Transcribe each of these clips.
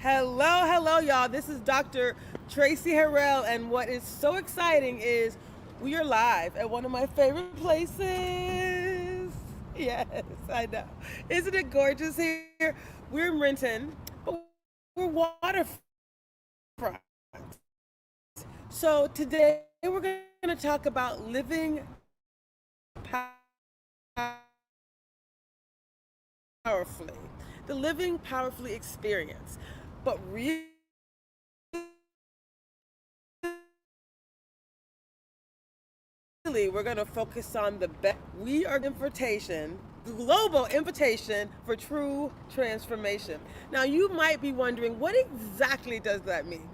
Hello, hello, y'all. This is Dr. Traci Harrell, and what is so exciting is we are live at one of my favorite places. Yes, I know. Isn't it gorgeous here? We're in Renton, but we're waterfront. So today we're going to talk about living powerfully, the living powerfully experience. But really, we're going to focus on the best. We are invitation, global invitation for true transformation. Now, you might be wondering, what exactly does that mean?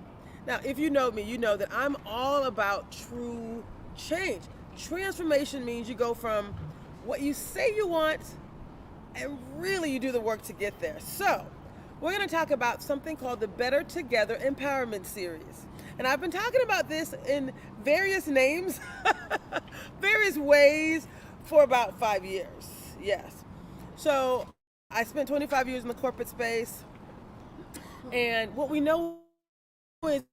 Now, if you know me, you know that I'm all about true change. Transformation means you go from what you say you want and really you do the work to get there. So, we're going to talk about something called the Better Together Empowerment Series. And I've been talking about this in various names, various ways for about 5 years. Yes. So, I spent 25 years in the corporate space. And what we know is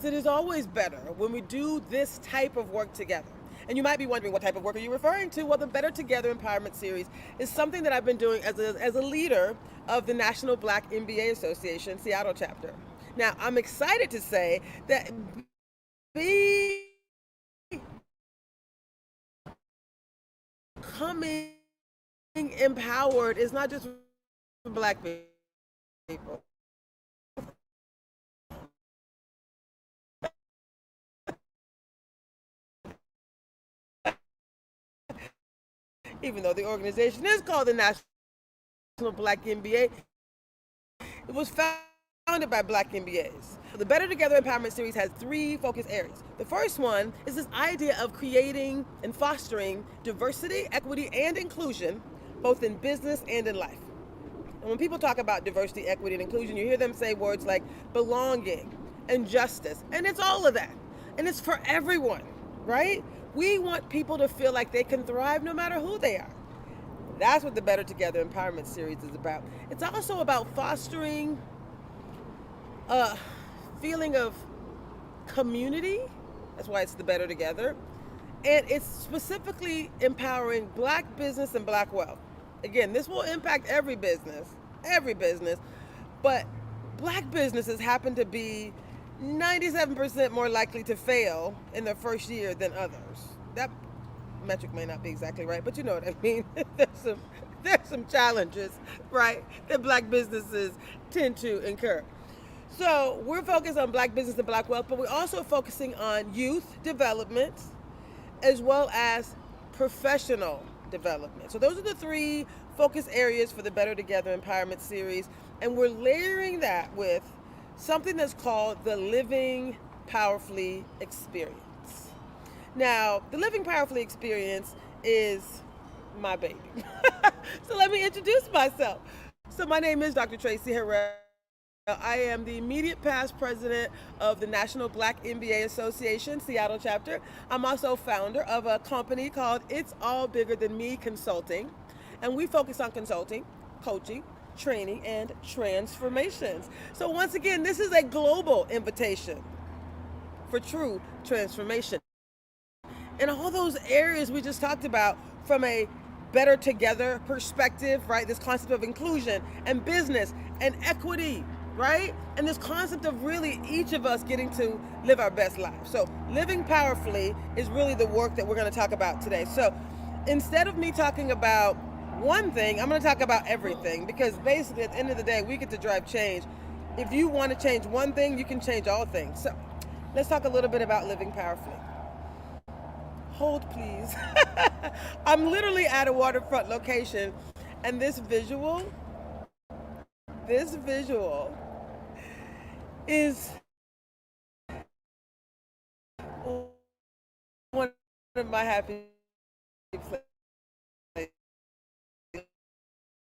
it is always better when we do this type of work together. And you might be wondering, what type of work are you referring to? Well, the Better Together Empowerment Series is something that I've been doing as a leader of the National Black MBA Association Seattle chapter. Now, I'm excited to say that becoming empowered is not just for Black people. Even though the organization is called the National Black MBA, it was founded by Black MBAs. The Better Together Empowerment Series has 3 focus areas. The first one is this idea of creating and fostering diversity, equity, and inclusion, both in business and in life. And when people talk about diversity, equity, and inclusion, you hear them say words like belonging and justice, and it's all of that. And it's for everyone, right? We want people to feel like they can thrive no matter who they are. That's what the Better Together Empowerment Series is about. It's also about fostering a feeling of community. That's why it's the Better Together. And it's specifically empowering Black business and Black wealth. Again, this will impact every business, but Black businesses happen to be 97% more likely to fail in their first year than others. That metric may not be exactly right, but you know what I mean. there's some challenges, right, that Black businesses tend to incur. So we're focused on Black business and Black wealth, but we're also focusing on youth development as well as professional development. So those are the 3 focus areas for the Better Together Empowerment Series, and we're layering that with something that's called the Living Powerfully Experience. Now, the Living Powerfully Experience is my baby. So let me introduce myself. So my name is Dr. Traci Harrell. I am the immediate past president of the National Black MBA Association Seattle chapter. I'm also founder of a company called It's All Bigger Than Me Consulting, and we focus on consulting, coaching, training, and transformations. So once again, this is a global invitation for true transformation. In all those areas we just talked about, from a better together perspective, right? This concept of inclusion and business and equity, right? And this concept of really each of us getting to live our best life. So living powerfully is really the work that we're going to talk about today. So instead of me talking about one thing, I'm going to talk about everything, because basically at the end of the day, we get to drive change. If you want to change one thing, you can change all things. So let's talk a little bit about living powerfully. Hold, please. I'm literally at a waterfront location, and this visual is one of my happy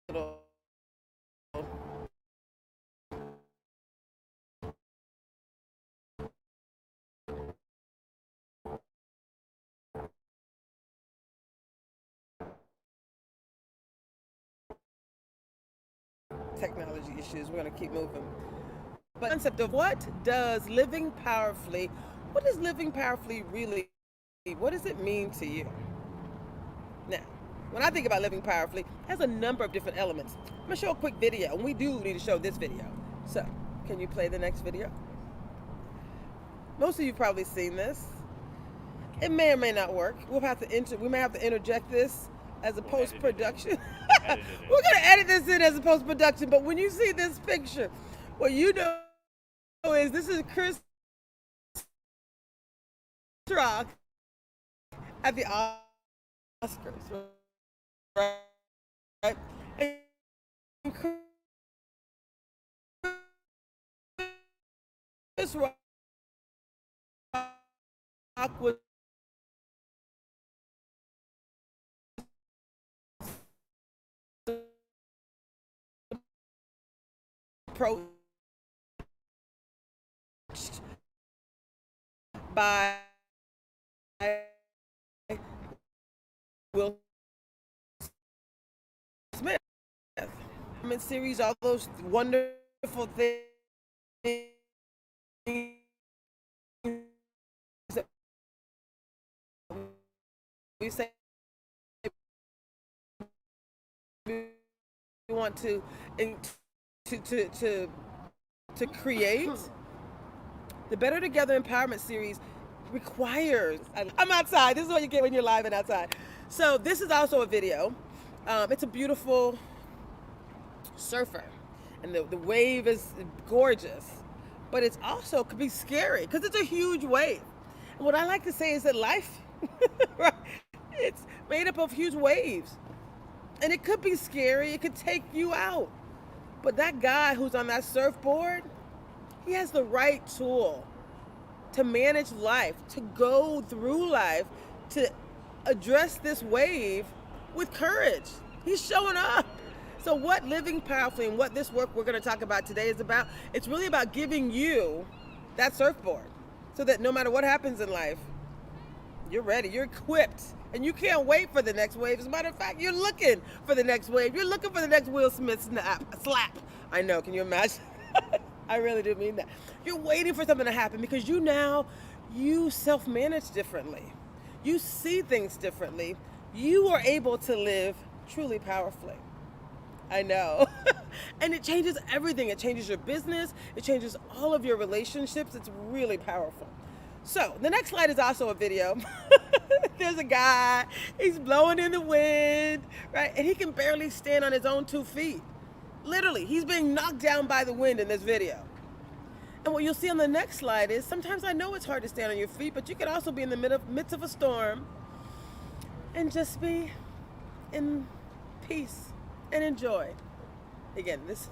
little technology issues. We're going to keep moving. But concept of what does living powerfully, what does living powerfully really, what does it mean to you? Now, when I think about living powerfully, it has a number of different elements. I'm gonna show a quick video, and we do need to show this video. So, can you play the next video? Most of you have probably seen this. It may or may not work. We may have to interject this as a post-production. We're gonna edit this in as a post-production. But when you see this picture, what you know is this is Chris Rock at the Oscars, right? And Chris Rock was approached by Will Smith. Series, all those wonderful things that we say we want to create. The Better Together Empowerment Series requires, I'm outside, this is what you get when you're live and outside. So this is also a video. It's a beautiful surfer, and the wave is gorgeous, but it's also could be scary because it's a huge wave. And what I like to say is that life, right, it's made up of huge waves, and it could be scary, it could take you out. But that guy who's on that surfboard, he has the right tool to manage life, to go through life, to address this wave with courage. He's showing up. So what living powerfully and what this work we're going to talk about today is about, it's really about giving you that surfboard so that no matter what happens in life, you're ready, you're equipped, and you can't wait for the next wave. As a matter of fact, you're looking for the next wave. You're looking for the next Will Smith slap. I know, can you imagine? I really do mean that. You're waiting for something to happen because you self-manage differently. You see things differently. You are able to live truly powerfully. I know. And it changes everything. It changes your business. It changes all of your relationships. It's really powerful. So the next slide is also a video. There's a guy, he's blowing in the wind, right? And he can barely stand on his own 2 feet. Literally, he's being knocked down by the wind in this video. And what you'll see on the next slide is sometimes I know it's hard to stand on your feet, but you can also be in the midst of a storm and just be in peace and enjoy. Again, this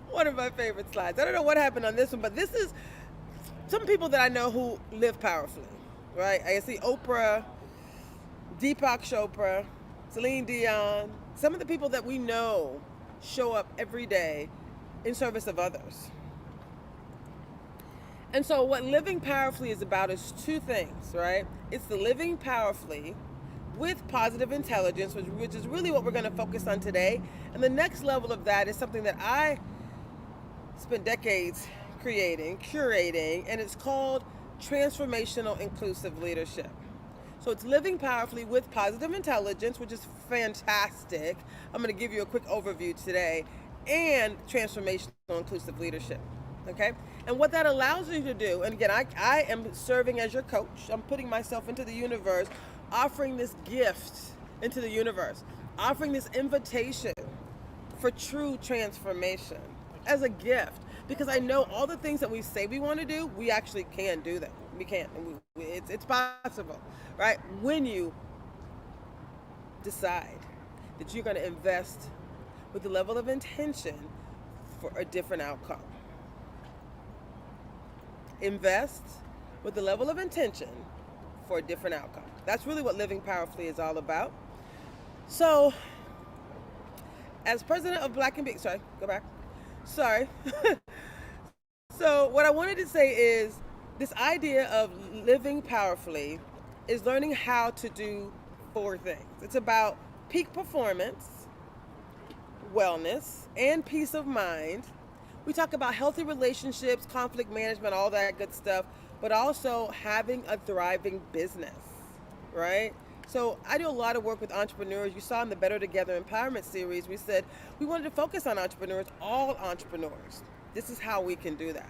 one of my favorite slides. I don't know what happened on this one, but this is some people that I know who live powerfully, right? I see Oprah, Deepak Chopra, Celine Dion, some of the people that we know show up every day in service of others. And so what living powerfully is about is 2 things, right? It's the living powerfully with positive intelligence, which is really what we're going to focus on today. And the next level of that is something that I spent decades curating, and it's called transformational inclusive leadership. So it's living powerfully with positive intelligence, which is fantastic. I'm going to give you a quick overview today, and transformational inclusive leadership. Okay? And what that allows you to do, and again, I am serving as your coach. I'm putting myself into the universe, offering this gift into the universe, offering this invitation for true transformation as a gift. Because I know all the things that we say we want to do, we actually can do them. We can. It's possible, right? When you decide that you're going to invest with the level of intention for a different outcome. Invest with the level of intention for a different outcome. That's really what living powerfully is all about. So, as president of Black and Big, sorry. So what I wanted to say is this idea of living powerfully is learning how to do 4 things. It's about peak performance, wellness, and peace of mind We talk about healthy relationships, conflict management, all that good stuff, but also having a thriving business, right? So I do a lot of work with entrepreneurs. You saw in the Better Together Empowerment series, we said we wanted to focus on entrepreneurs, all entrepreneurs. This is how we can do that.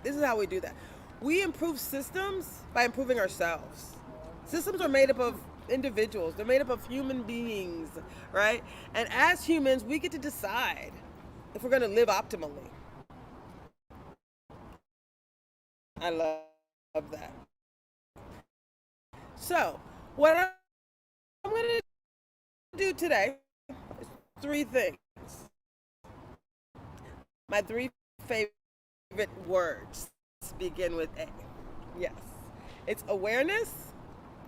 This is how we do that. We improve systems by improving ourselves. Systems are made up of individuals. They're made up of human beings, right? And as humans, we get to decide if we're going to live optimally. I love that. So, what I'm going to do today is three things. My three favorite words begin with A. Yes. It's awareness,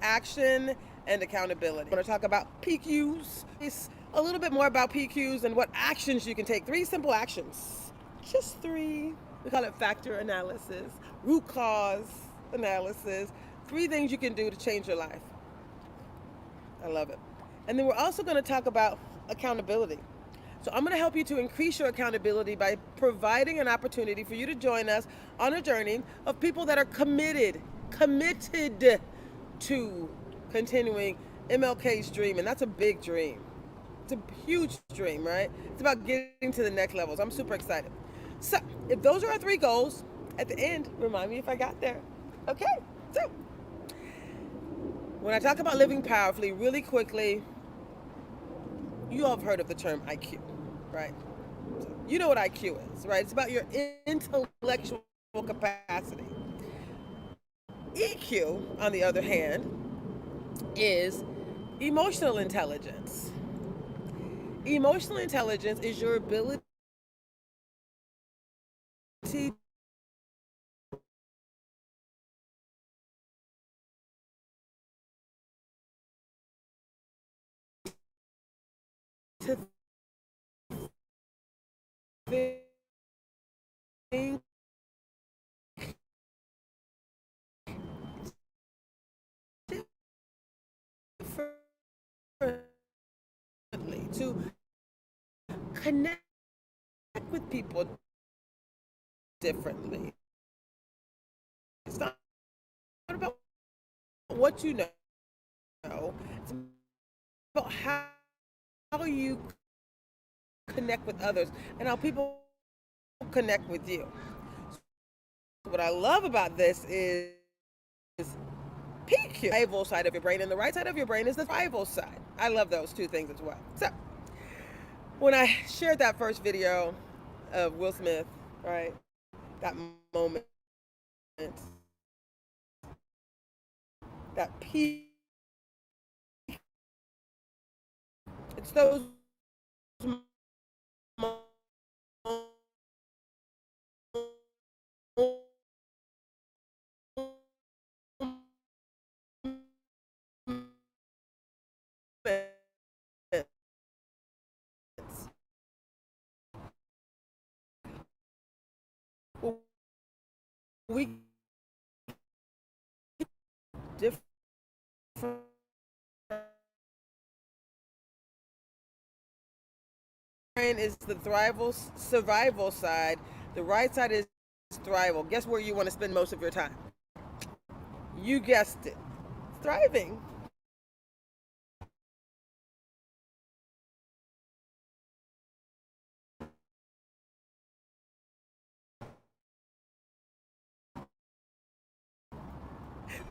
action, and accountability. I want to talk about PQs. It's a little bit more about PQs and what actions you can take. 3 simple actions. Just 3. We call it factor analysis, root cause analysis. 3 things you can do to change your life. I love it. And then we're also going to talk about accountability. So I'm going to help you to increase your accountability by providing an opportunity for you to join us on a journey of people that are committed to continuing MLK's dream. And that's a big dream. It's a huge dream, right? It's about getting to the next levels. I'm super excited. So if those are our 3 goals, at the end, remind me if I got there. Okay, so when I talk about living powerfully, really quickly, you all have heard of the term IQ, right? So you know what IQ is, right? It's about your intellectual capacity. EQ, on the other hand, is emotional intelligence. Emotional intelligence is your ability to think differently, to connect with people differently. It's not about what you know. It's about how you connect with others and how people connect with you. So what I love about this is PQ, the survival side of your brain, and the right side of your brain is the survival side. I love those 2 things as well. So when I shared that first video of Will Smith, right, that moment, that peak, it's those we different is the survival side. The right side is thrival. Guess where you want to spend most of your time? You guessed it. Thriving.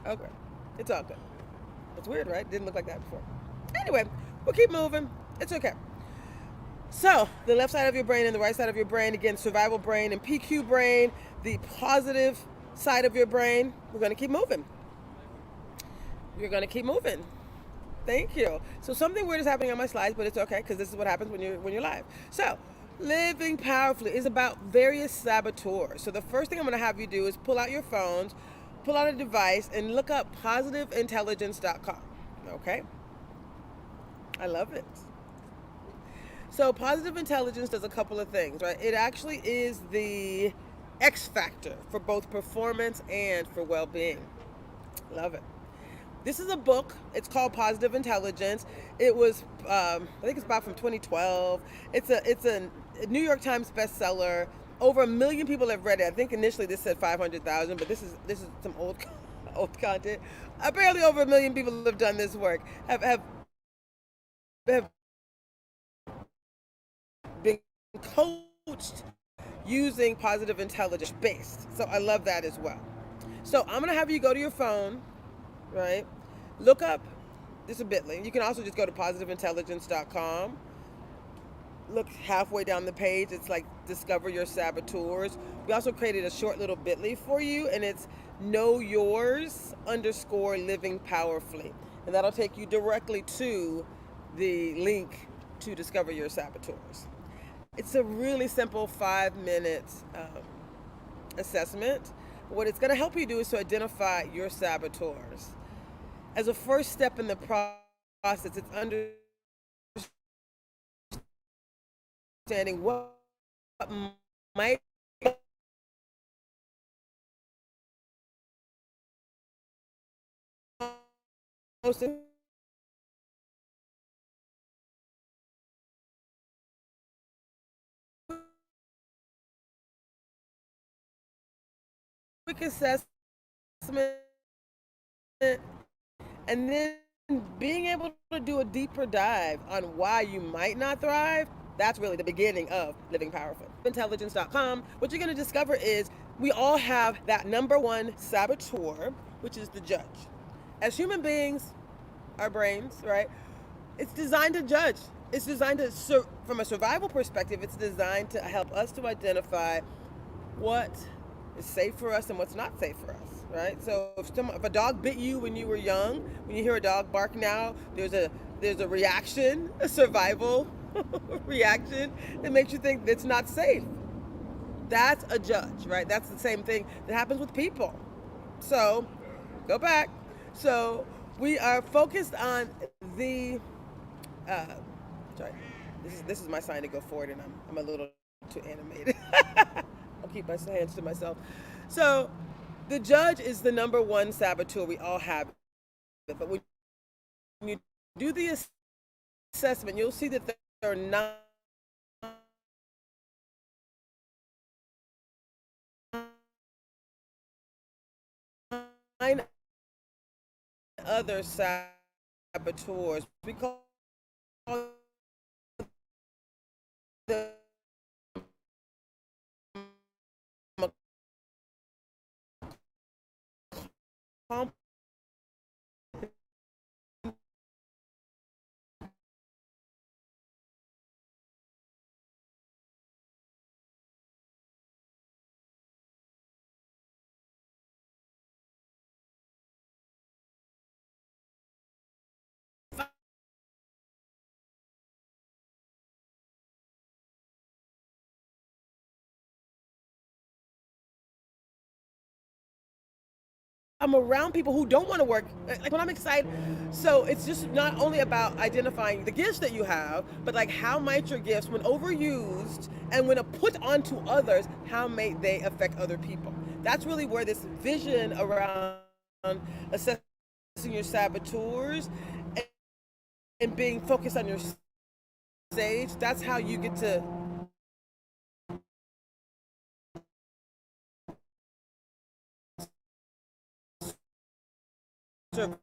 Okay. It's all good. It's weird, right? Didn't look like that before. Anyway, we'll keep moving. It's okay. So, the left side of your brain and the right side of your brain, again, survival brain and PQ brain, the positive side of your brain. We're going to keep moving. You're going to keep moving. Thank you. So something weird is happening on my slides, but it's okay because this is what happens when you're live. So, living powerfully is about various saboteurs. So the first thing I'm going to have you do is pull out your phones, pull out a device, and look up positiveintelligence.com. Okay? I love it. So positive intelligence does a couple of things, right? It actually is the X factor for both performance and for well-being. Love it. This is a book. It's called Positive Intelligence. It was, I think it's about from 2012. It's a New York Times bestseller. Over 1 million people have read it. I think initially this said 500,000, but this is some old old content. Apparently, over 1 million people have done this work. Have been coached using positive intelligence based. So I love that as well. So I'm gonna have you go to your phone, right? Look up. This is Bitly. You can also just go to positiveintelligence.com. Look halfway down the page. It's like discover your saboteurs. We also created a short little Bitly for you, and it's know yours _ living powerfully, and that'll take you directly to the link to discover your saboteurs. It's a really simple 5-minute assessment. What it's going to help you do is to identify your saboteurs. As a first step in the process, it's understanding what might most quick assessment, and then being able to do a deeper dive on why you might not thrive. That's really the beginning of living powerful. Intelligence.com. What you're going to discover is we all have that number one saboteur, which is the judge. As human beings, our brains, right? It's designed to judge. It's designed to, from a survival perspective, it's designed to help us to identify what is safe for us and what's not safe for us, right? So if a dog bit you when you were young, when you hear a dog bark now, there's a reaction, a survival reaction that makes you think it's not safe. That's a judge, right? That's the same thing that happens with people. So go back. So we are focused on the sorry, this is my sign to go forward, and I'm a little too animated. I'll keep my hands to myself. So the judge is the number one saboteur. We all have it. But when you do the assessment, you'll see that there are 9 other saboteurs. We call them I'm around people who don't want to work, like when I'm excited. So it's just not only about identifying the gifts that you have, but like how might your gifts, when overused and when put onto others, how may they affect other people? That's really where this vision around assessing your saboteurs and being focused on your stage, that's how you get to survive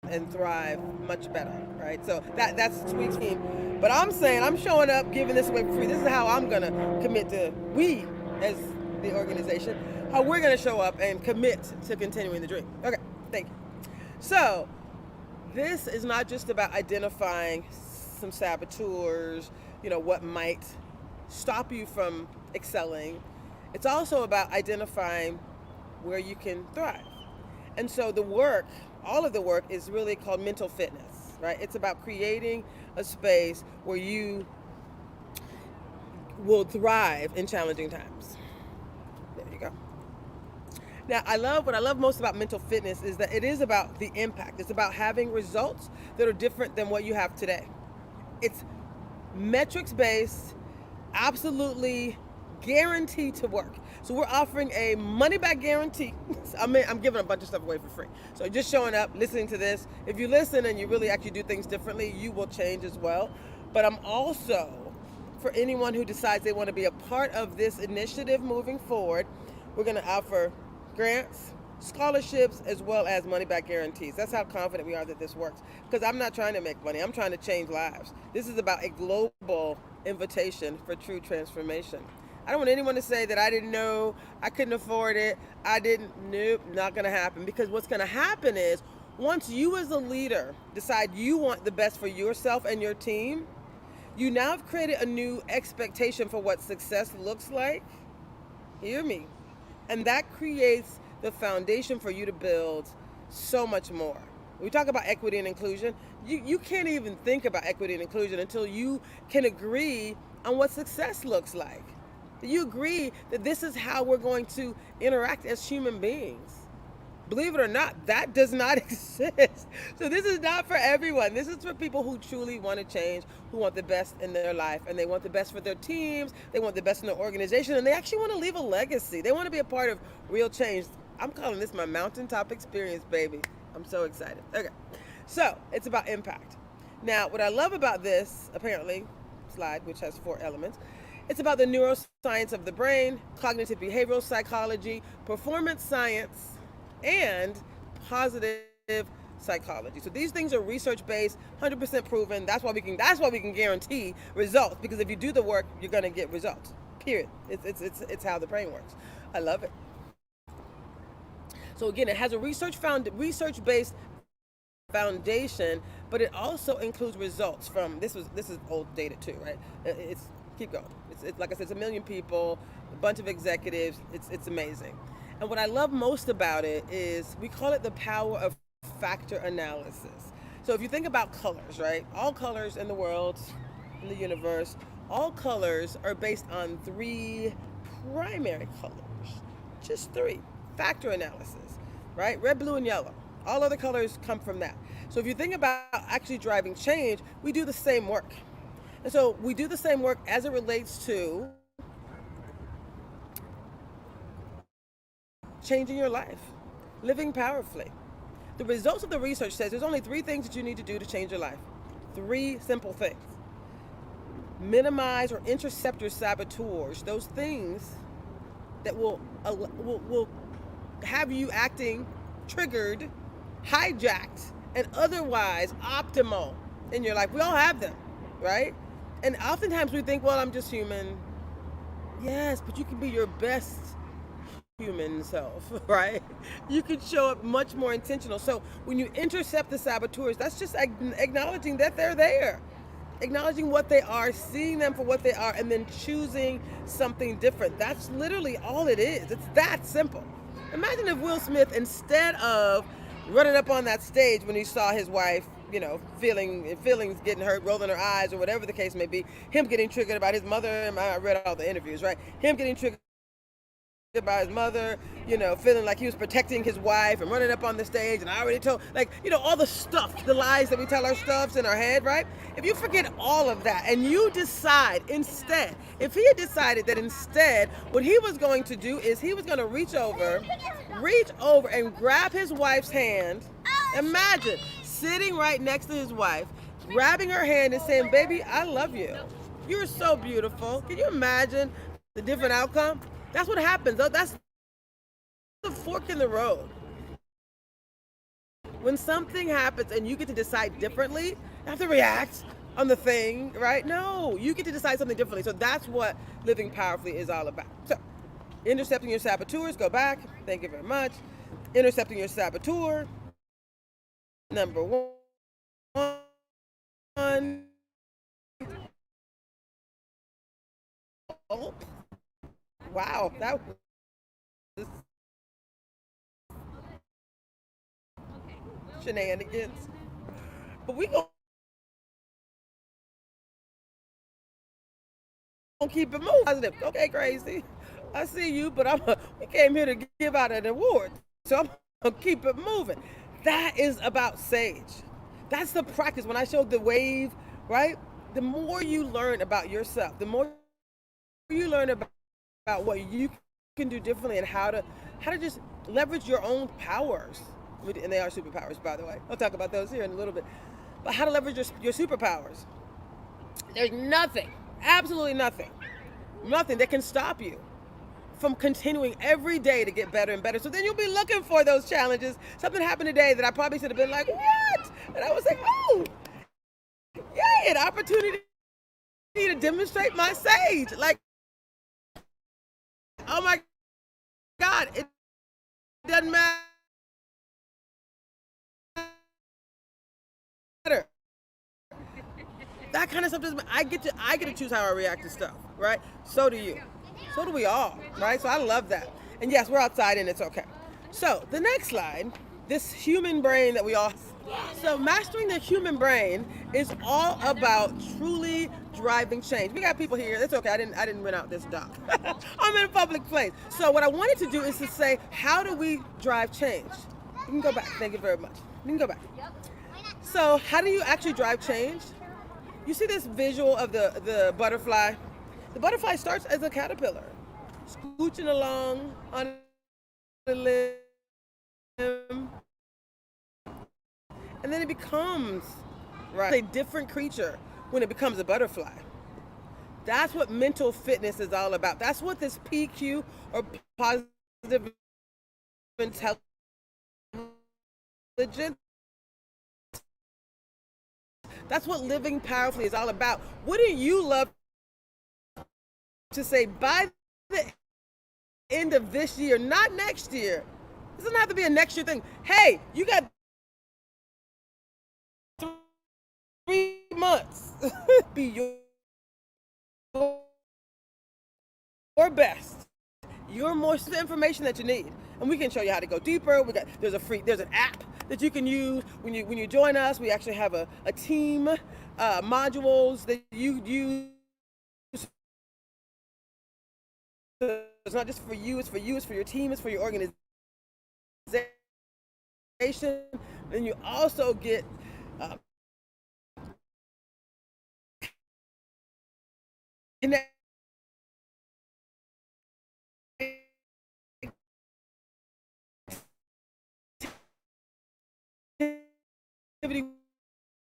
and thrive much better, right? So that's the Tweak scheme. But I'm saying I'm showing up, giving this away for free. This is how I'm gonna commit to, we as the organization, how we're gonna show up and commit to continuing the dream. Okay, thank you. So this is not just about identifying some saboteurs, what might stop you from excelling. It's also about identifying where you can thrive. And so the work, all of the work is really called mental fitness, right? It's about creating a space where you will thrive in challenging times. There you go. Now, what I love most about mental fitness is that it is about the impact. It's about having results that are different than what you have today. It's metrics based, absolutely guaranteed to work. So we're offering a money back guarantee. I'm giving a bunch of stuff away for free. So just showing up, listening to this. If you listen and you really actually do things differently, you will change as well. But I'm also, for anyone who decides they want to be a part of this initiative moving forward, we're going to offer grants, scholarships, as well as money back guarantees. That's how confident we are that this works. Because I'm not trying to make money, I'm trying to change lives. This is about a global invitation for true transformation. I don't want anyone to say that I didn't know, I couldn't afford it, nope, not gonna happen. Because what's gonna happen is, once you as a leader decide you want the best for yourself and your team, you now have created a new expectation for what success looks like. Hear me. And that creates the foundation for you to build so much more. When we talk about equity and inclusion, you can't even think about equity and inclusion until you can agree on what success looks like. You agree that this is how we're going to interact as human beings. Believe it or not, that does not exist. So this is not for everyone. This is for people who truly want to change, who want the best in their life, and they want the best for their teams, they want the best in their organization, and they actually want to leave a legacy. They want to be a part of real change. I'm calling this my mountaintop experience, baby. I'm so excited. Okay, so it's about impact. Now, what I love about this, apparently, slide, which has 4 elements, it's about the neuroscience of the brain, cognitive behavioral psychology, performance science, and positive psychology. So these things are research-based, 100% proven. That's why we can guarantee results, because if you do the work, you're going to get results. Period. It's how the brain works. I love it. So again, it has a research-based foundation, but it also includes results from this is old data too, right? It's keep going. It's like I said, it's 1 million people, a bunch of executives. It's amazing. And what I love most about it is we call it the power of factor analysis. So if you think about colors, right? All colors in the world, in the universe, all colors are based on 3 primary colors. Just 3. Factor analysis, right? Red, blue, and yellow. All other colors come from that. So if you think about actually driving change, we do the same work. And so we do the same work as it relates to changing your life, living powerfully. The results of the research says there's only 3 things that you need to do to change your life. 3 simple things. Minimize or intercept your saboteurs, those things that will have you acting triggered, hijacked, and otherwise optimal in your life. We all have them, right? And oftentimes we think, well, I'm just human. Yes, but you can be your best human self, right? You can show up much more intentional. So when you intercept the saboteurs, that's just acknowledging that they're there, acknowledging what they are, seeing them for what they are, and then choosing something different. That's literally all it is. It's that simple. Imagine if Will Smith, instead of running up on that stage when he saw his wife, feelings getting hurt, rolling her eyes, or whatever the case may be, him getting triggered about his mother, and I read all the interviews, right? Him getting triggered by his mother, feeling like he was protecting his wife and running up on the stage, and I already told, all the stuff, the lies that we tell ourselves in our head, right? If you forget all of that and you decide instead, if he had decided that instead what he was going to do is he was going to reach over and grab his wife's hand. Imagine sitting right next to his wife, grabbing her hand and saying, baby, I love you. You're so beautiful. Can you imagine the different outcome? That's what happens. That's the fork in the road. When something happens and you get to decide differently, you have to react on the thing, right? No, you get to decide something differently. So that's what living powerfully is all about. So, intercepting your saboteurs, go back. Thank you very much. Intercepting your saboteur. Number 1. Oh. Wow, that was shenanigans. But we gonna keep it moving. Positive. Okay, crazy. I see you, but we came here to give out an award. So I'm gonna keep it moving. That is about sage. That's the practice. When I showed the wave, right? The more you learn about yourself, the more you learn about what you can do differently, and how to just leverage your own powers. And they are superpowers, by the way. I'll talk about those here in a little bit. But how to leverage your superpowers. There's nothing, absolutely nothing that can stop you from continuing every day to get better and better. So then you'll be looking for those challenges. Something happened today that I probably should have been like, what? And I was like, oh, yay, an opportunity to demonstrate my sage. Like, oh my God, it doesn't matter. That kind of stuff doesn't. I get to choose how I react to stuff, right? So do you. So do we all, right? So I love that. And yes, we're outside and it's okay. So the next slide, this human brain that we all. So mastering the human brain is all about truly driving change. We got people here. That's okay. I didn't rent out this dock. I'm in a public place. So what I wanted to do is to say, how do we drive change? You can go back. Thank you very much. You can go back. So how do you actually drive change? You see this visual of the butterfly? The butterfly starts as a caterpillar, scooching along on the limb, and then it becomes a different creature when it becomes a butterfly. That's what mental fitness is all about. That's what this PQ, or positive intelligence, that's what living powerfully is all about. Wouldn't you love to say, by the end of this year, not next year, this doesn't have to be a next year thing. Hey, you got 3 months. Be your best. Your more information that you need, and we can show you how to go deeper. There's an app that you can use when you join us. We actually have a team modules that you use. It's not just for you, it's for your team, it's for your organization. And you also get connectivity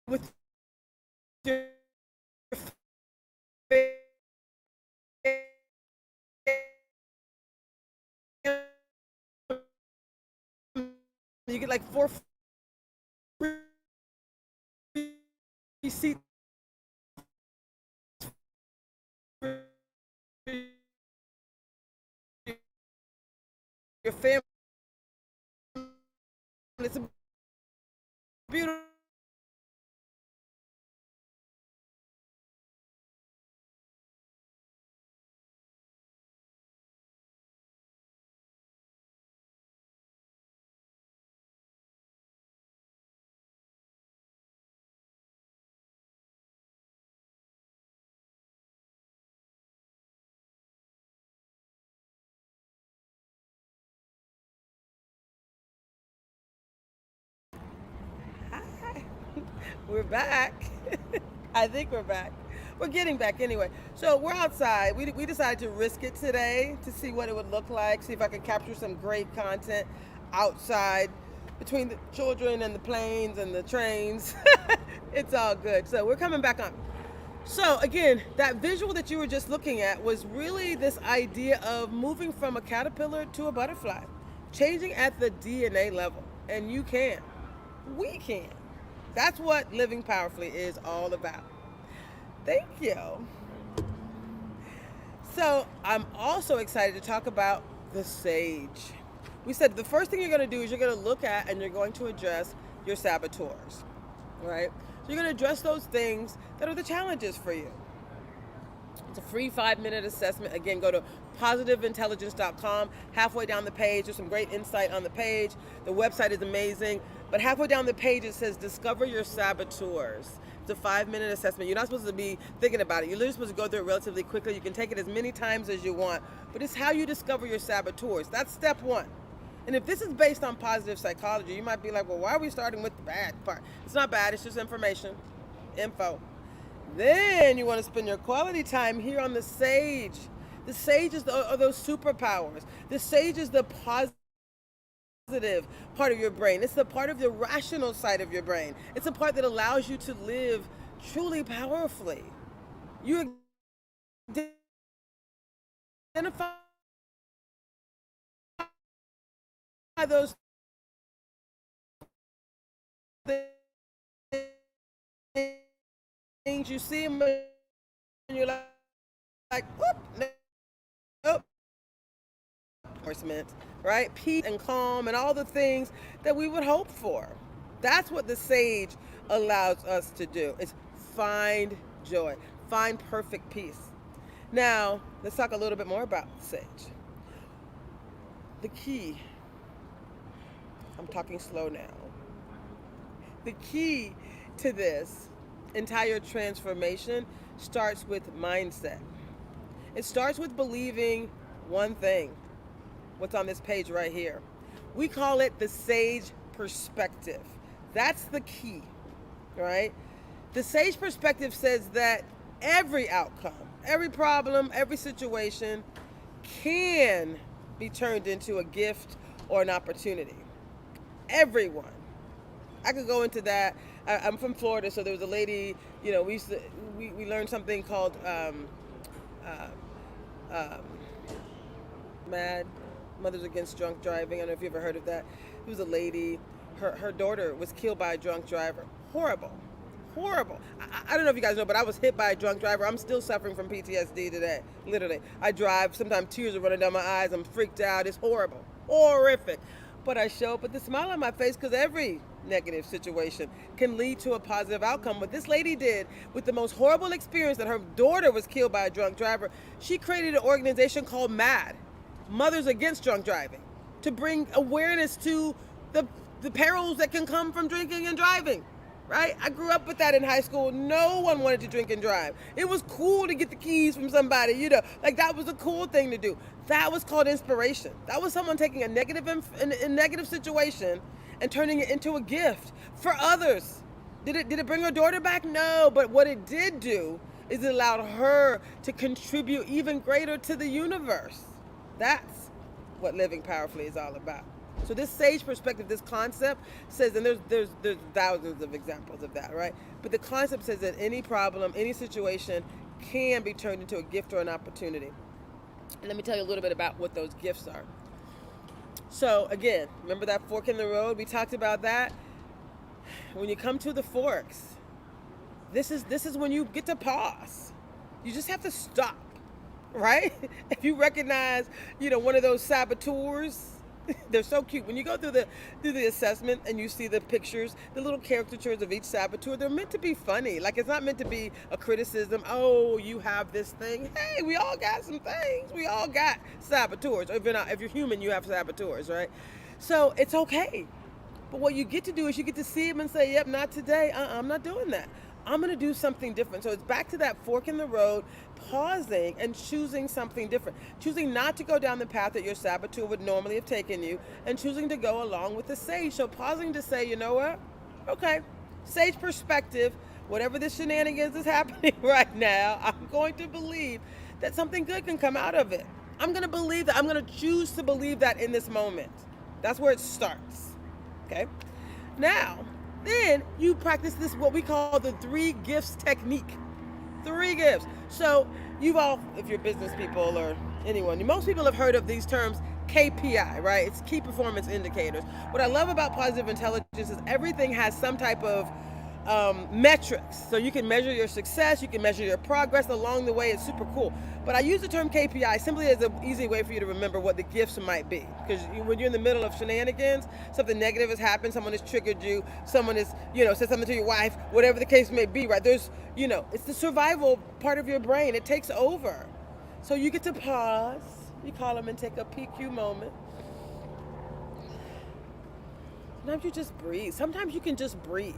with your you get like 4 free seats for your family. It's a beautiful. We're back. I think we're back. We're getting back anyway. So we're outside. We decided to risk it today to see what it would look like, see if I could capture some great content outside between the children and the planes and the trains. It's all good. So we're coming back on. So again, that visual that you were just looking at was really this idea of moving from a caterpillar to a butterfly, changing at the DNA level. And you can. We can. That's what living powerfully is all about. Thank you. So I'm also excited to talk about the sage. We said the first thing you're going to do is you're going to look at and you're going to address your saboteurs, right? So you're going to address those things that are the challenges for you. It's a free 5-minute assessment. Again, go to positiveintelligence.com. Halfway down the page, there's some great insight on the page. The website is amazing. But halfway down the page, it says, discover your saboteurs. It's a 5-minute assessment. You're not supposed to be thinking about it. You're literally supposed to go through it relatively quickly. You can take it as many times as you want. But it's how you discover your saboteurs. That's step 1. And if this is based on positive psychology, you might be like, well, why are we starting with the bad part? It's not bad. It's just information, info. Then you want to spend your quality time here on the sage. The sage are those superpowers. The sage is the positive part of your brain. It's the part of the rational side of your brain. It's the part that allows you to live truly powerfully. You identify those things, you see them, and you're like, whoop, nope, enforcement, right? Peace and calm and all the things that we would hope for. That's what the sage allows us to do, is find joy, find perfect peace. Now, let's talk a little bit more about the sage. The key, I'm talking slow now. The key to this entire transformation starts with mindset. It starts with believing one thing, what's on this page right here. We call it the sage perspective. That's the key, right? The sage perspective says that every outcome, every problem, every situation can be turned into a gift or an opportunity. Everyone. I could go into that. I'm from Florida, so there was a lady, we learned something called MAD, Mothers Against Drunk Driving. I don't know if you ever heard of that. It was a lady, her daughter was killed by a drunk driver. Horrible. I don't know if you guys know, but I was hit by a drunk driver. I'm still suffering from PTSD today, literally. I drive, sometimes tears are running down my eyes. I'm freaked out. It's horrible, horrific. But I show up with a smile on my face because every negative situation can lead to a positive outcome. What this lady did with the most horrible experience, that her daughter was killed by a drunk driver, she created an organization called MAD, Mothers Against Drunk Driving, to bring awareness to the perils that can come from drinking and driving. Right? I grew up with that in high school. No one wanted to drink and drive. It was cool to get the keys from somebody, like that was a cool thing to do. That was called inspiration. That was someone taking a negative situation and turning it into a gift for others. Did it bring her daughter back? No, but what it did do is it allowed her to contribute even greater to the universe. That's what living powerfully is all about. So this sage perspective, this concept says, and there's thousands of examples of that, right? But the concept says that any problem, any situation can be turned into a gift or an opportunity. And let me tell you a little bit about what those gifts are. So again, remember that fork in the road? We talked about that. When you come to the forks, this is when you get to pause. You just have to stop, right? If you recognize, one of those saboteurs, they're so cute. When you go through the assessment and you see the pictures, the little caricatures of each saboteur, they're meant to be funny. Like, it's not meant to be a criticism. Oh, you have this thing. Hey, we all got some things. We all got saboteurs. If you're human, you have saboteurs, right? So it's okay. But what you get to do is you get to see them and say, yep, not today. I'm not doing that. I'm going to do something different. So it's back to that fork in the road, pausing and choosing something different. Choosing not to go down the path that your saboteur would normally have taken you, and choosing to go along with the sage. So pausing to say, you know what? Okay, sage perspective, whatever the shenanigans is happening right now, I'm going to believe that something good can come out of it. I'm going to believe that. I'm going to choose to believe that in this moment. That's where it starts. Okay? Now, then you practice this, what we call the 3 gifts technique. 3 gifts. So you've all, if you're business people or anyone, most people have heard of these terms, KPI, right? It's key performance indicators. What I love about positive intelligence is everything has some type of metrics. So you can measure your success, you can measure your progress along the way. It's super cool. But I use the term KPI simply as an easy way for you to remember what the gifts might be. Because when you're in the middle of shenanigans, something negative has happened, someone has triggered you, someone has, said something to your wife, whatever the case may be, right? There's, it's the survival part of your brain. It takes over. So you get to pause, you call them, and take a PQ moment. Sometimes you just breathe. Sometimes you can just breathe.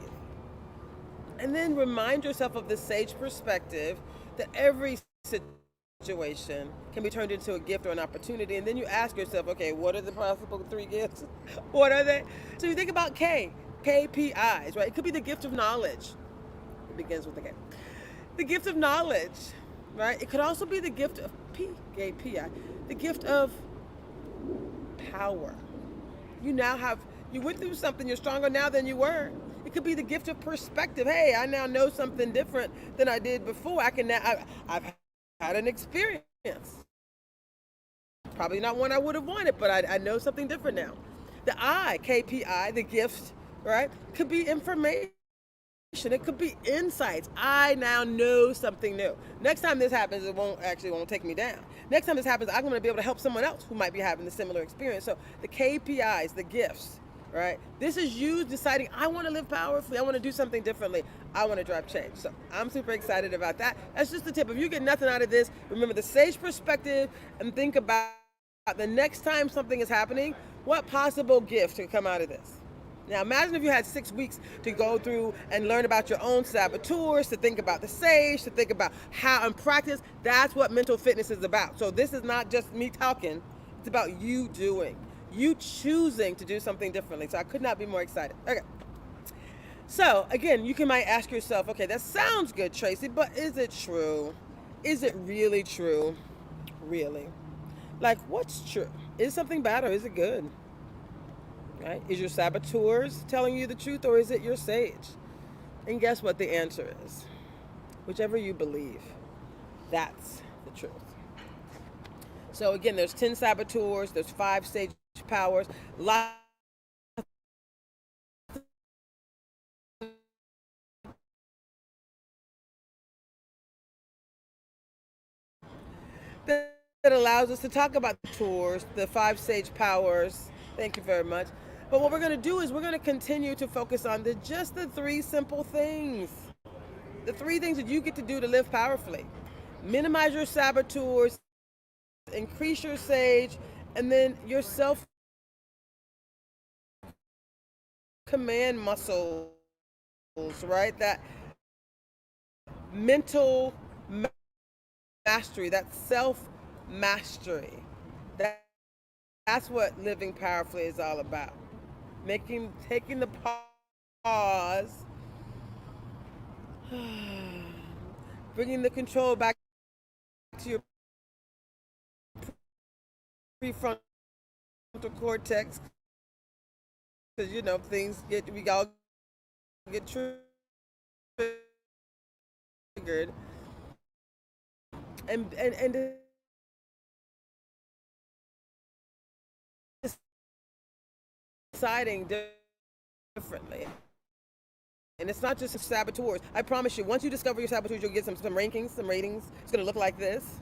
And then remind yourself of the sage perspective that every situation can be turned into a gift or an opportunity. And then you ask yourself, okay, what are the possible 3 gifts? What are they? So you think about KPIs, right? It could be the gift of knowledge. It begins with the K. The gift of knowledge, right? It could also be the gift of KPI, the gift of power. You now have, you went through something, you're stronger now than you were. It could be the gift of perspective. Hey, I now know something different than I did before. I can now, I've had an experience. Probably not one I would have wanted, but I know something different now. The I, KPI, the gift, right, could be information. It could be insights. I now know something new. Next time this happens, it won't take me down. Next time this happens, I'm going to be able to help someone else who might be having a similar experience. So the KPIs, the gifts, right? This is you deciding, I want to live powerfully. I want to do something differently. I want to drive change. So I'm super excited about that. That's just the tip. If you get nothing out of this, remember the sage perspective and think about the next time something is happening, what possible gift could come out of this? Now imagine if you had 6 weeks to go through and learn about your own saboteurs, to think about the sage, to think about how and practice. That's what mental fitness is about. So this is not just me talking, it's about you doing, you choosing to do something differently. So I could not be more excited. Okay. So again, you might ask yourself, okay, that sounds good, Tracy, but is it true? Is it really true? Really? Like, what's true? Is something bad or is it good? Right? Is your saboteurs telling you the truth or is it your sage? And guess what the answer is? Whichever you believe, that's the truth. So again, there's 10 saboteurs, there's 5 sage powers, lots that allows us to talk about the tours, the 5 sage powers. Thank you very much. But what we're going to do is we're going to continue to focus on just the 3 simple things. The 3 things that you get to do to live powerfully. Minimize your saboteurs, increase your sage, and then your self command muscles, right? That mental mastery, that self mastery. That's what living powerfully is all about. Taking the pause, bringing the control back to your prefrontal cortex, because we all get triggered, and deciding differently. And it's not just saboteurs. I promise you, once you discover your saboteurs, you'll get some rankings, some ratings. It's going to look like this.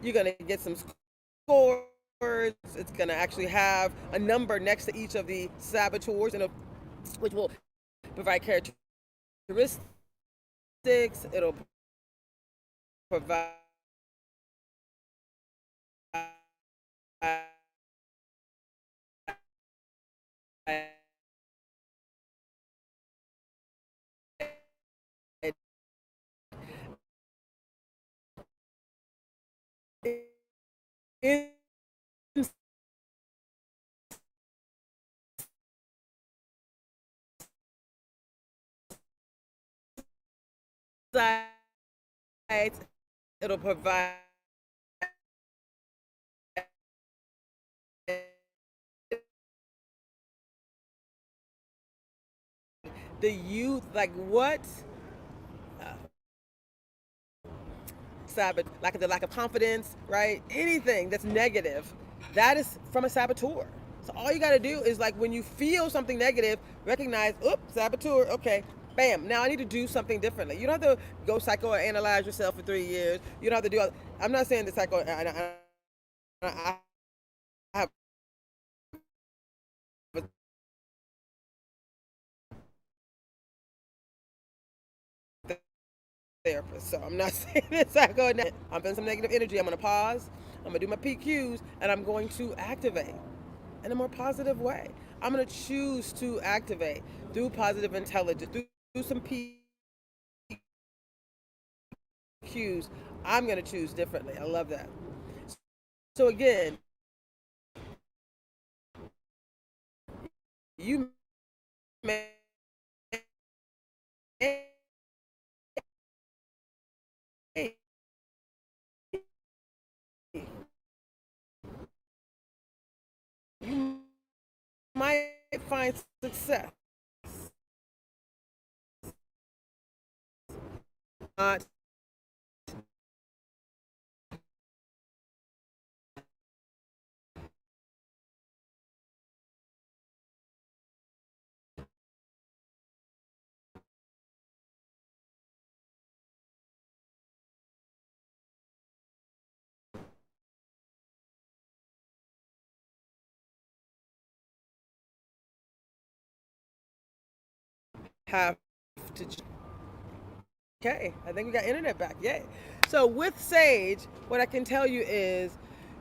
You're going to get some scores. It's going to actually have a number next to each of the saboteurs, which will provide characteristics. It'll provide insights. It'll provide the youth, like what like the lack of confidence, right? Anything that's negative, that is from a saboteur. So all you got to do is, like, when you feel something negative, recognize, oops, saboteur. Okay, bam. Now I need to do something differently. You don't have to go psychoanalyze yourself for 3 years. You don't have to do. I'm not saying the I have a therapist, so I'm not saying this. I'm feeling some negative energy. I'm going to pause. I'm going to do my PQs, and I'm going to activate in a more positive way. I'm going to choose to activate through positive intelligence, through some PQs. I'm going to choose differently. I love that. So again, You may you might find success. Not have to. Okay, I think we got internet back. Yay. So with Sage, what I can tell you is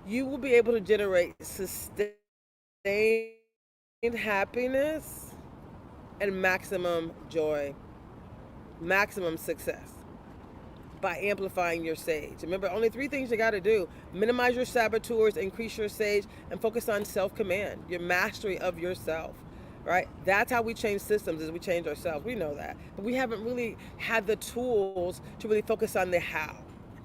you will be able to generate sustained happiness and maximum joy, maximum success by amplifying your sage. Remember, only three things you got to do: minimize your saboteurs, increase your sage, and focus on self-command, your mastery of yourself. Right? That's how we change systems, is we change ourselves. We know that. But we haven't really had the tools to really focus on the how.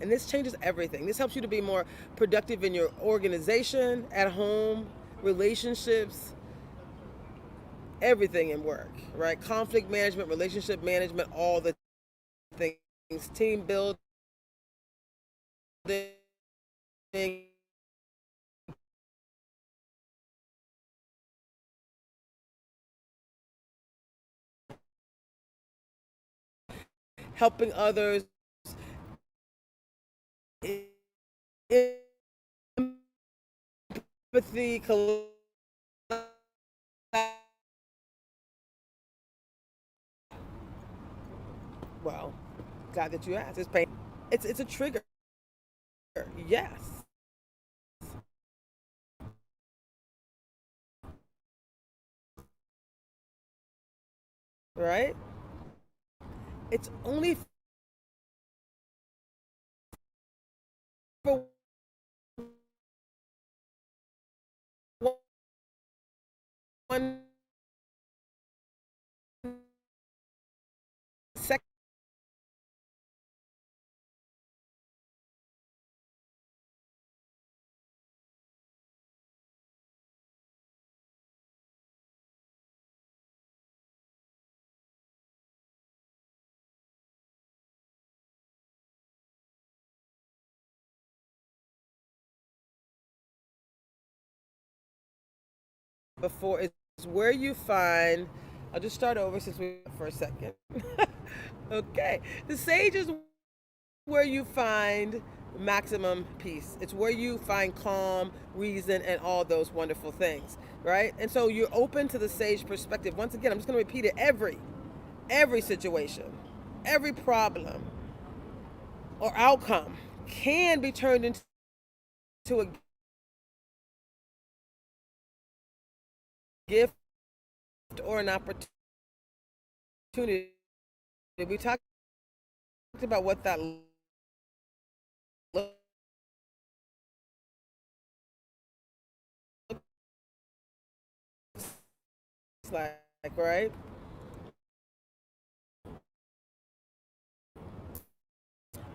And this changes everything. This helps you to be more productive in your organization, at home, relationships, everything in work, right? Conflict management, relationship management, all the things, team building, helping others, empathy, well, glad that you asked. It's pain. It's a trigger. Yes. Right? It's only for one second. Before is where you find. I'll just start over since we for a second. Okay, the sage is where you find maximum peace. It's where you find calm, reason, and all those wonderful things, right? And so you're open to the sage perspective. Once again, I'm just going to repeat it. Every situation, every problem or outcome can be turned into a gift or an opportunity. We talked about what that looks like, right?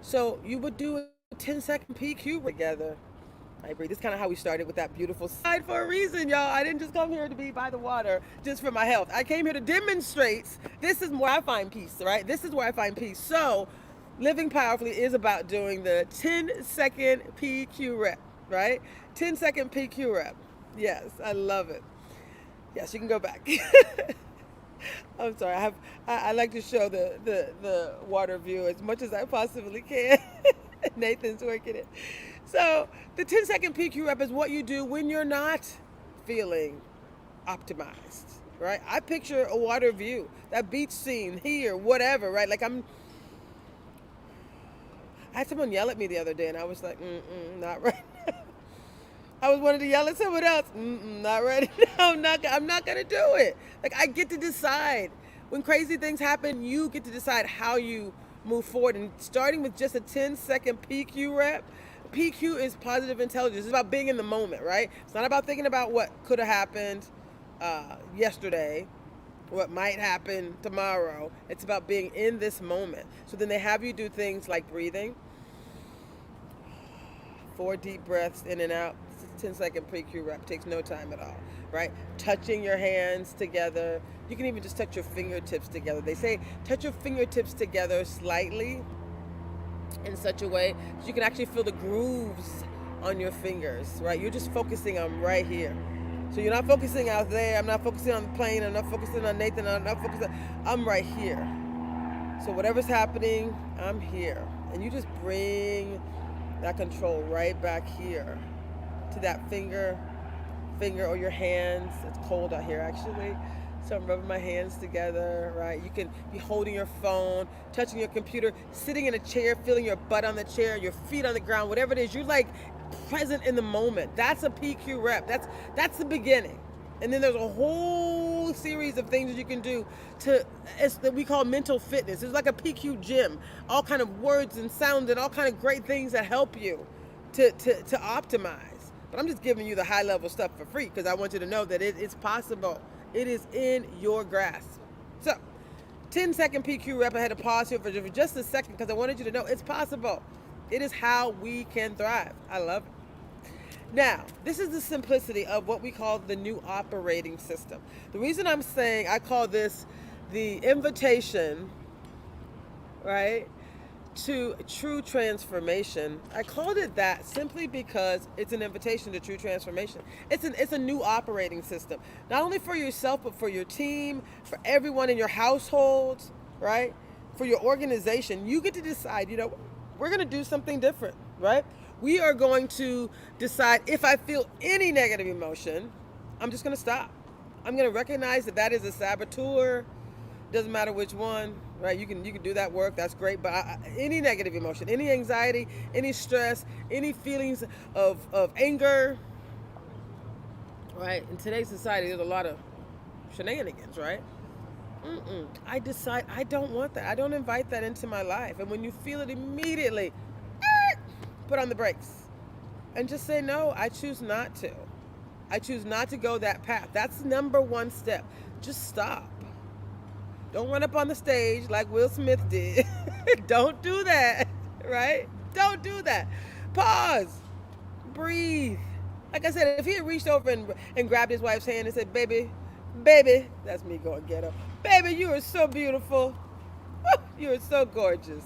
So you would do a 10-second PQ together. I agree. This is kind of how we started with that beautiful side for a reason, y'all. I didn't just come here to be by the water just for my health. I came here to demonstrate this is where I find peace, right? This is where I find peace. So living powerfully is about doing the 10-second PQ rep, right? 10-second PQ rep. Yes, I love it. Yes, you can go back. I'm sorry. I like to show the water view as much as I possibly can. Nathan's working it. So the 10-second PQ rep is what you do when you're not feeling optimized, right? I picture a water view, that beach scene here, whatever, right? Like I had someone yell at me the other day, and I was like, not right now. I was wanting to yell at someone else. Not ready. No, I'm not gonna do it. Like I get to decide. When crazy things happen, you get to decide how you move forward. And starting with just a 10-second PQ rep. PQ is positive intelligence. It's about being in the moment, right? It's not about thinking about what could have happened, yesterday, what might happen tomorrow. It's about being in this moment. So then they have you do things like breathing, 4 deep breaths in and out, 10-second pre-Q rep, takes no time at all, right? Touching your hands together. You can even just touch your fingertips together. They say touch your fingertips together slightly in such a way that you can actually feel the grooves on your fingers, right? You're just focusing on right here. So you're not focusing out there. I'm not focusing on the plane. I'm not focusing on Nathan. I'm not focusing. I'm right here. So whatever's happening, I'm here. And you just bring that control right back here to that finger or your hands. It's cold out here actually. So I'm rubbing my hands together, right? You can be holding your phone, touching your computer, sitting in a chair, feeling your butt on the chair, your feet on the ground, whatever it is. You're like present in the moment. That's a PQ rep. That's the beginning. And then there's a whole series of things that you can do that we call mental fitness. It's like a PQ gym, all kind of words and sounds and all kind of great things that help you to optimize. But I'm just giving you the high level stuff for free because I want you to know that it's possible. It is in your grasp. So 10-second PQ rep. I had to pause here for just a second because I wanted you to know it's possible. It is how we can thrive. I love it. Now, this is the simplicity of what we call the new operating system. The reason I'm saying I call this the invitation, right, to true transformation. I called it that simply because it's an invitation to true transformation. It's a new operating system, not only for yourself, but for your team, for everyone in your household, right? For your organization. You get to decide, we're going to do something different, right? We are going to decide if I feel any negative emotion, I'm just going to stop. I'm going to recognize that is a saboteur. Doesn't matter which one, right? You can do that work. That's great. But any negative emotion, any anxiety, any stress, any feelings of anger, right? In today's society, there's a lot of shenanigans, right? I decide I don't want that. I don't invite that into my life. And when you feel it immediately, put on the brakes and just say, no, I choose not to. I choose not to go that path. That's the number one step. Just stop. Don't run up on the stage like Will Smith did. Don't do that, right? Don't do that. Pause. Breathe. Like I said, if he had reached over and grabbed his wife's hand and said, baby, that's me going ghetto. Baby, you are so beautiful. You are so gorgeous.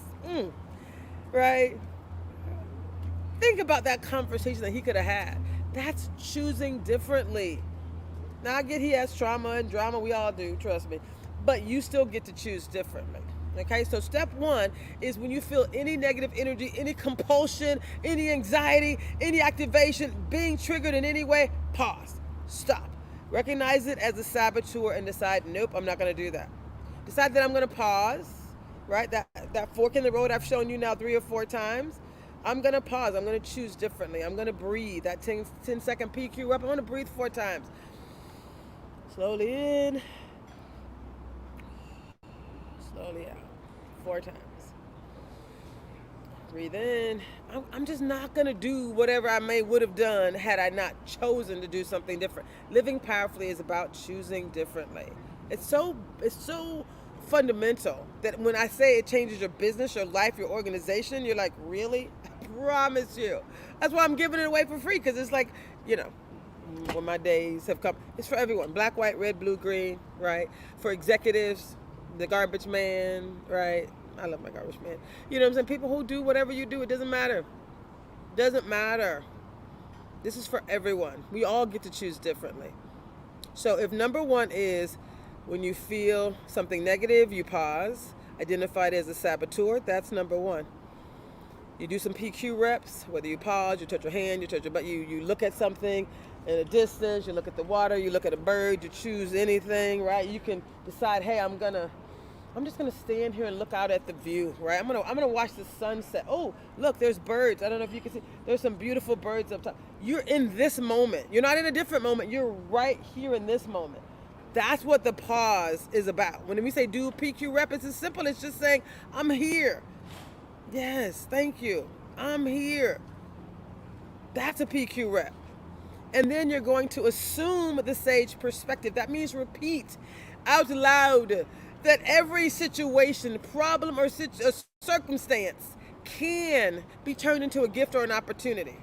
Right? Think about that conversation that he could have had. That's choosing differently. Now, I get he has trauma and drama. We all do, trust me. But you still get to choose differently. Okay, so step one is when you feel any negative energy, any compulsion, any anxiety, any activation being triggered in any way, pause, stop. Recognize it as a saboteur and decide, nope, I'm not going to do that. Decide that I'm going to pause, right? That fork in the road I've shown you now 3 or 4 times. I'm going to pause. I'm going to choose differently. I'm going to breathe. That 10-second PQ rep, I'm going to breathe 4 times. Slowly in. Slowly out. 4 times. Breathe in. I'm just not going to do whatever I would have done had I not chosen to do something different. Living powerfully is about choosing differently. It's so fundamental that when I say it changes your business, your life, your organization, you're like, really? I promise you. That's why I'm giving it away for free, because it's like, when my days have come, it's for everyone. Black, white, red, blue, green, right? For executives, the garbage man, right? I love my garbage man. You know what I'm saying? People who do whatever you do, it doesn't matter. Doesn't matter. This is for everyone. We all get to choose differently. So if number one is when you feel something negative, you pause. Identify it as a saboteur. That's number one. You do some PQ reps, whether you pause, you touch your hand, you touch your butt, you look at something in a distance, you look at the water, you look at a bird, you choose anything, right? You can decide, hey, I'm just gonna stand here and look out at the view, right? I'm gonna watch the sunset. Oh, look, there's birds. I don't know if you can see. There's some beautiful birds up top. You're in this moment. You're not in a different moment. You're right here in this moment. That's what the pause is about. When we say do PQ rep, it's as simple as just saying, I'm here. Yes, thank you. I'm here. That's a PQ rep. And then you're going to assume the sage perspective. That means repeat out loud that every situation, problem, or circumstance can be turned into a gift or an opportunity.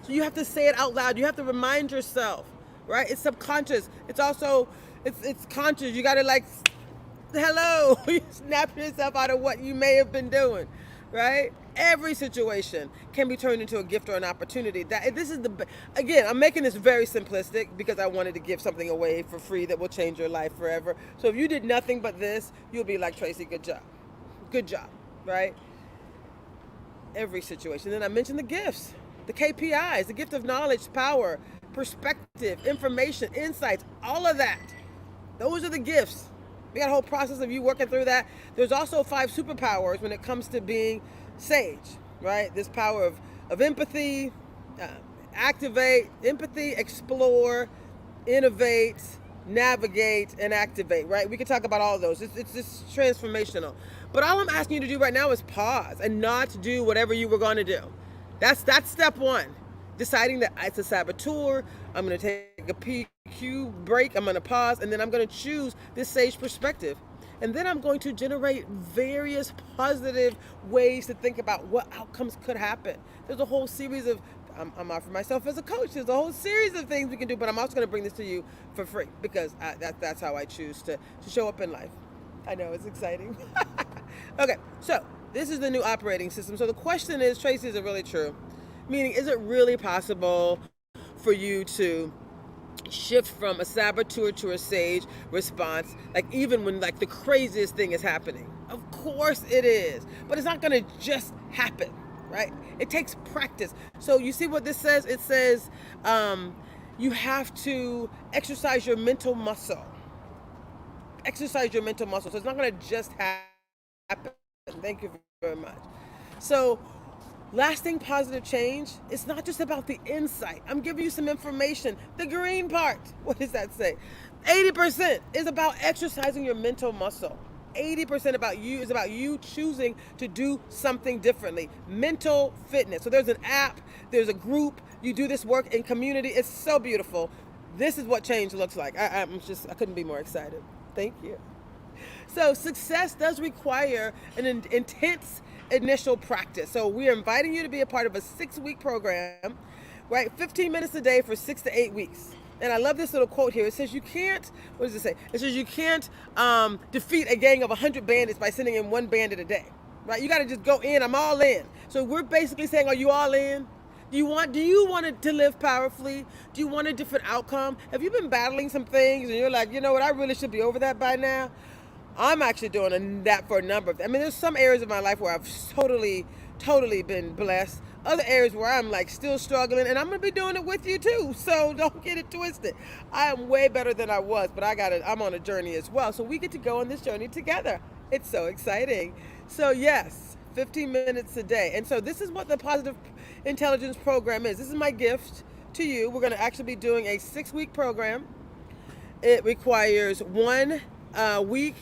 So you have to say it out loud. You have to remind yourself, right? It's subconscious. It's also, it's conscious. You got to like, hello, you snap yourself out of what you may have been doing, right? Every situation can be turned into a gift or an opportunity. This is again, I'm making this very simplistic because I wanted to give something away for free that will change your life forever. So if you did nothing but this, you'll be like, Traci, good job, right? Every situation. Then I mentioned the gifts, the KPIs, the gift of knowledge, power, perspective, information, insights, all of that. Those are the gifts. We got a whole process of you working through that. There's also 5 superpowers when it comes to being sage, right? This power of empathy, activate, empathy, explore, innovate, navigate, and activate, right? We can talk about all of those. It's just transformational. But all I'm asking you to do right now is pause and not do whatever you were going to do. That's step 1. Deciding that it's a saboteur. I'm going to take a PQ break. I'm going to pause, and then I'm going to choose this sage perspective. And then I'm going to generate various positive ways to think about what outcomes could happen. There's a whole series of, I'm offering myself as a coach. There's a whole series of things we can do, but I'm also going to bring this to you for free because that's how I choose to show up in life. I know, it's exciting. Okay, so this is the new operating system. So the question is, Traci, is it really true? Meaning, is it really possible for you to shift from a saboteur to a sage response, like even when like the craziest thing is happening? Of course it is, but it's not going to just happen, right? It takes practice. So you see what this says? It says you have to exercise your mental muscle. Exercise your mental muscle. So it's not going to just happen. Thank you very much. So lasting positive change, it's not just about the insight. I'm giving you some information. The green part, what does that say? 80% is about exercising your mental muscle. 80% about you is about you choosing to do something differently. Mental fitness. So there's an app, there's a group, you do this work in community. It's so beautiful. This is what change looks like. I couldn't be more excited. Thank you. So success does require an intense initial practice. So we are inviting you to be a part of a 6-week program, right? 15 minutes a day for 6 to 8 weeks. And I love this little quote here. It says you can't, what does it say? It says you can't defeat a gang of 100 bandits by sending in one bandit a day, right? You got to just go in. I'm all in. So we're basically saying, are you all in? Do you want to live powerfully? Do you want a different outcome? Have you been battling some things and you're like, you know what, I really should be over that by now? I'm actually doing that for a number of, there's some areas of my life where I've totally been blessed. Other areas where I'm like still struggling, and I'm going to be doing it with you too. So don't get it twisted. I am way better than I was, but I'm on a journey as well. So we get to go on this journey together. It's so exciting. So yes, 15 minutes a day. And so this is what the Positive Intelligence Program is. This is my gift to you. We're going to actually be doing a 6-week program. It requires you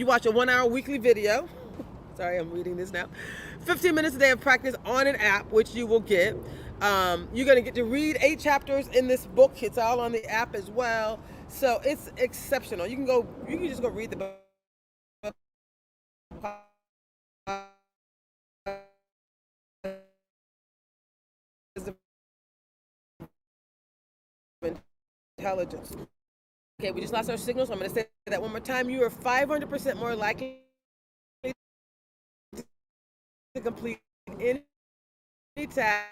watch a 1-hour weekly video. Sorry, I'm reading this now. 15 minutes a day of practice on an app, which you will get. You're going to get to read 8 chapters in this book. It's all on the app as well. So it's exceptional. You can just go read the book. Intelligence. Okay, we just lost our signal, so I'm going to say that one more time. You are 500% more likely to complete any task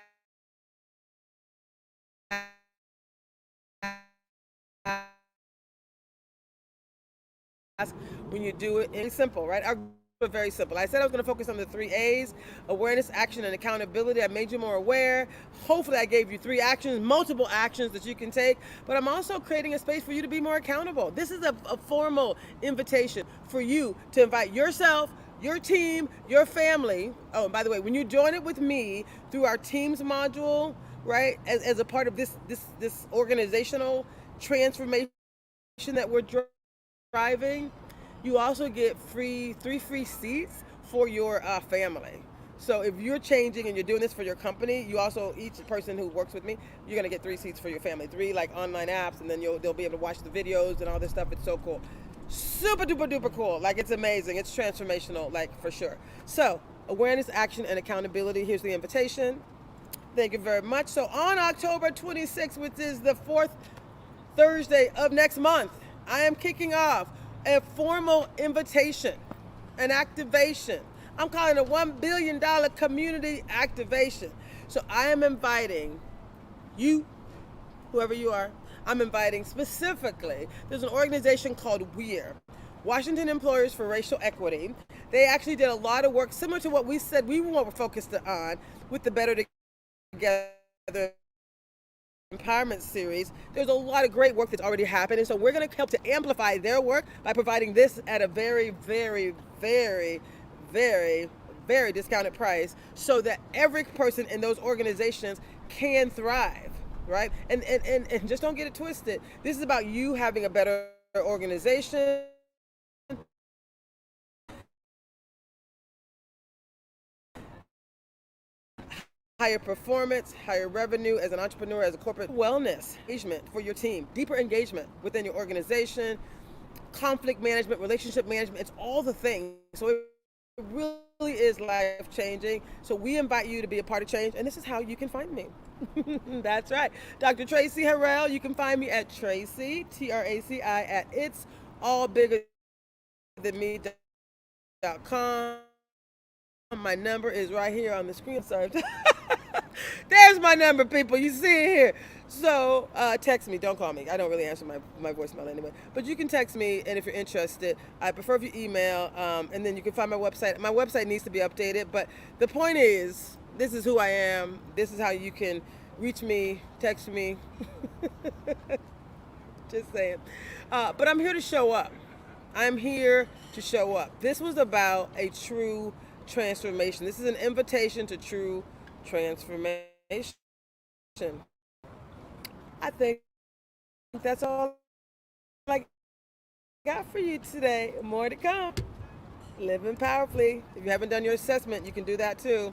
when you do it. It's simple, right? Our are very simple. I said I was going to focus on the 3 A's: awareness, action, and accountability. I made you more aware. Hopefully I gave you 3 actions, multiple actions that you can take, but I'm also creating a space for you to be more accountable. This is a formal invitation for you to invite yourself, your team, your family. Oh, and by the way, when you join it with me through our Teams module, right, as a part of this organizational transformation that we're driving, you also get 3 free seats for your family. So if you're changing and you're doing this for your company, you also, each person who works with me, you're gonna get 3 seats for your family, 3 like online apps, and then they'll be able to watch the videos and all this stuff. It's so cool, super duper duper cool. Like it's amazing, it's transformational, like for sure. So awareness, action, and accountability. Here's the invitation. Thank you very much. So on October 26th, which is the fourth Thursday of next month, I am kicking off a formal invitation, an activation. I'm calling it a $1 billion community activation. So I am inviting you, whoever you are, I'm inviting specifically, there's an organization called WEAR, Washington Employers for Racial Equity. They actually did a lot of work similar to what we said we were focused on with the Better Together Empowerment Series. There's a lot of great work that's already happened, and so we're going to help to amplify their work by providing this at a very, very, very, very, very discounted price so that every person in those organizations can thrive, right? And just don't get it twisted. This is about you having a better organization, higher performance, higher revenue as an entrepreneur, as a corporate wellness, engagement for your team, deeper engagement within your organization, conflict management, relationship management. It's all the things. So it really is life changing. So we invite you to be a part of change, and this is how you can find me. That's right, Dr. Traci Harrell. You can find me at Traci, Traci at itsallbiggerthanme.com. My number is right here on the screen. Sorry. There's my number, people. You see it here. So text me. Don't call me. I don't really answer my voicemail anyway. But you can text me, and if you're interested, I prefer if you email. And then you can find my website. My website needs to be updated. But the point is, this is who I am. This is how you can reach me, text me. Just saying. But I'm here to show up. I'm here to show up. This was about a true transformation. This is an invitation to true transformation. I think that's all I got for you today. More to come. Living powerfully. If you haven't done your assessment, you can do that too.